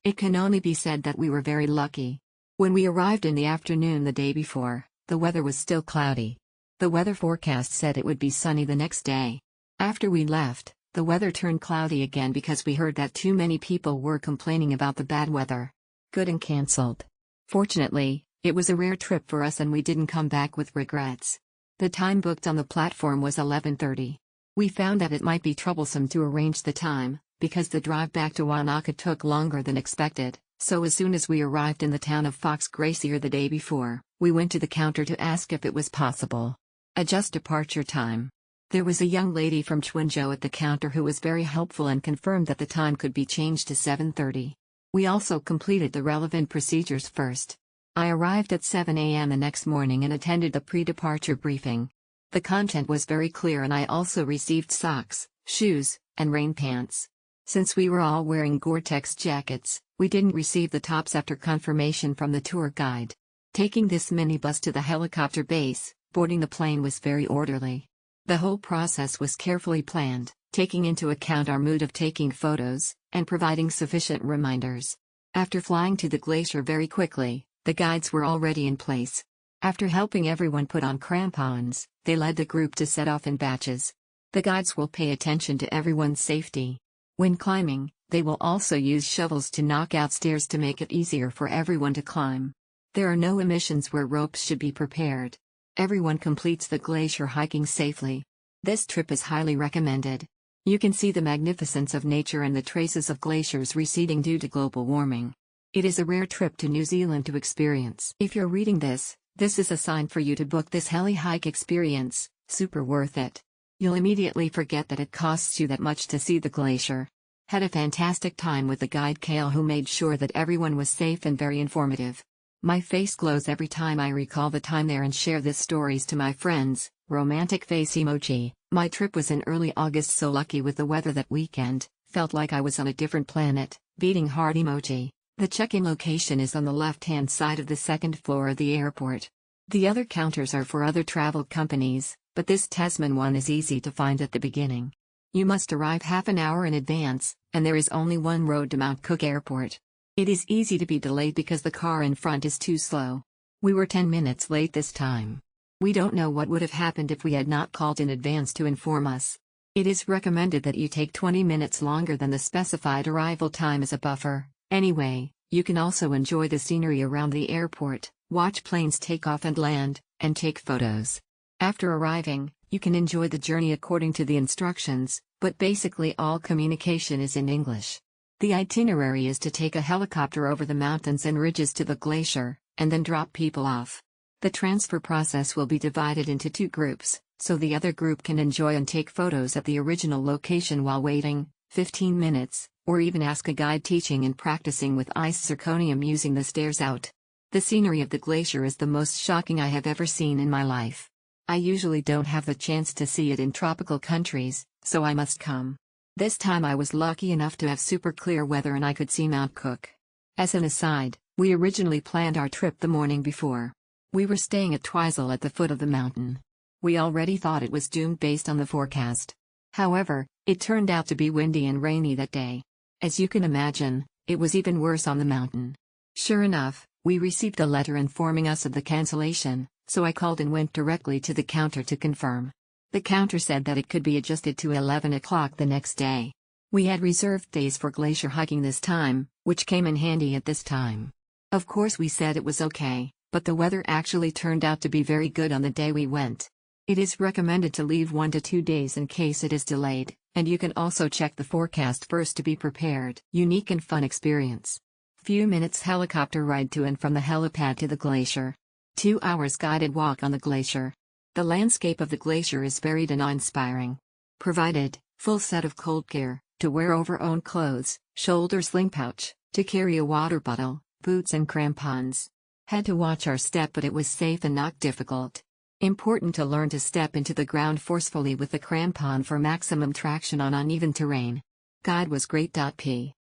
It can only be said that we were very lucky. When we arrived in the afternoon the day before, the weather was still cloudy. The weather forecast said it would be sunny the next day. After we left, the weather turned cloudy again because we heard that too many people were complaining about the bad weather. Good and cancelled. Fortunately, it was a rare trip for us and we didn't come back with regrets. The time booked on the platform was 11:30. We found that it might be troublesome to arrange the time, because the drive back to Wanaka took longer than expected, so as soon as we arrived in the town of Fox Glacier the day before, we went to the counter to ask if it was possible. Adjust departure time. There was a young lady from Queenstown at the counter who was very helpful and confirmed that the time could be changed to 7:30. We also completed the relevant procedures first. I arrived at 7 a.m. the next morning and attended the pre-departure briefing. The content was very clear and I also received socks, shoes, and rain pants. Since we were all wearing Gore-Tex jackets, we didn't receive the tops after confirmation from the tour guide. Taking this minibus to the helicopter base, boarding the plane was very orderly. The whole process was carefully planned, taking into account our mood of taking photos, and providing sufficient reminders. After flying to the glacier very quickly, the guides were already in place. After helping everyone put on crampons, they led the group to set off in batches. The guides will pay attention to everyone's safety. When climbing, they will also use shovels to knock out stairs to make it easier for everyone to climb. There are no emissions where ropes should be prepared. Everyone completes the glacier hiking safely. This trip is highly recommended. You can see the magnificence of nature and the traces of glaciers receding due to global warming. It is a rare trip to New Zealand to experience. If you're reading this is a sign for you to book this heli-hike experience, super worth it. You'll immediately forget that it costs you that much to see the glacier. Had a fantastic time with the guide Kale who made sure that everyone was safe and very informative. My face glows every time I recall the time there and share these stories to my friends. Romantic face emoji. My trip was in early August, so lucky with the weather that weekend, felt like I was on a different planet. Beating heart emoji. The check-in location is on the left-hand side of the second floor of the airport. The other counters are for other travel companies, but this Tasman one is easy to find at the beginning. You must arrive half an hour in advance, and there is only one road to Mount Cook Airport. It is easy to be delayed because the car in front is too slow. We were 10 minutes late this time. We don't know what would have happened if we had not called in advance to inform us. It is recommended that you take 20 minutes longer than the specified arrival time as a buffer. Anyway, you can also enjoy the scenery around the airport, watch planes take off and land, and take photos. After arriving, you can enjoy the journey according to the instructions, but basically all communication is in English. The itinerary is to take a helicopter over the mountains and ridges to the glacier, and then drop people off. The transfer process will be divided into 2 groups, so the other group can enjoy and take photos at the original location while waiting, 15 minutes, or even ask a guide teaching and practicing with ice zirconium using the stairs out. The scenery of the glacier is the most shocking I have ever seen in my life. I usually don't have the chance to see it in tropical countries, so I must come. This time I was lucky enough to have super clear weather and I could see Mount Cook. As an aside, we originally planned our trip the morning before. We were staying at Twizel at the foot of the mountain. We already thought it was doomed based on the forecast. However, it turned out to be windy and rainy that day. As you can imagine, it was even worse on the mountain. Sure enough, we received a letter informing us of the cancellation, so I called and went directly to the counter to confirm. The counter said that it could be adjusted to 11 o'clock the next day. We had reserved days for glacier hiking this time, which came in handy at this time. Of course we said it was okay, but the weather actually turned out to be very good on the day we went. It is recommended to leave 1 to 2 days in case it is delayed, and you can also check the forecast first to be prepared. Unique and fun experience. Few minutes helicopter ride to and from the helipad to the glacier. 2 hours guided walk on the glacier. The landscape of the glacier is varied and awe-inspiring. Provided, full set of cold gear, to wear over own clothes, shoulder sling pouch, to carry a water bottle, boots and crampons. Had to watch our step but it was safe and not difficult. Important to learn to step into the ground forcefully with the crampon for maximum traction on uneven terrain. Guide was great. P.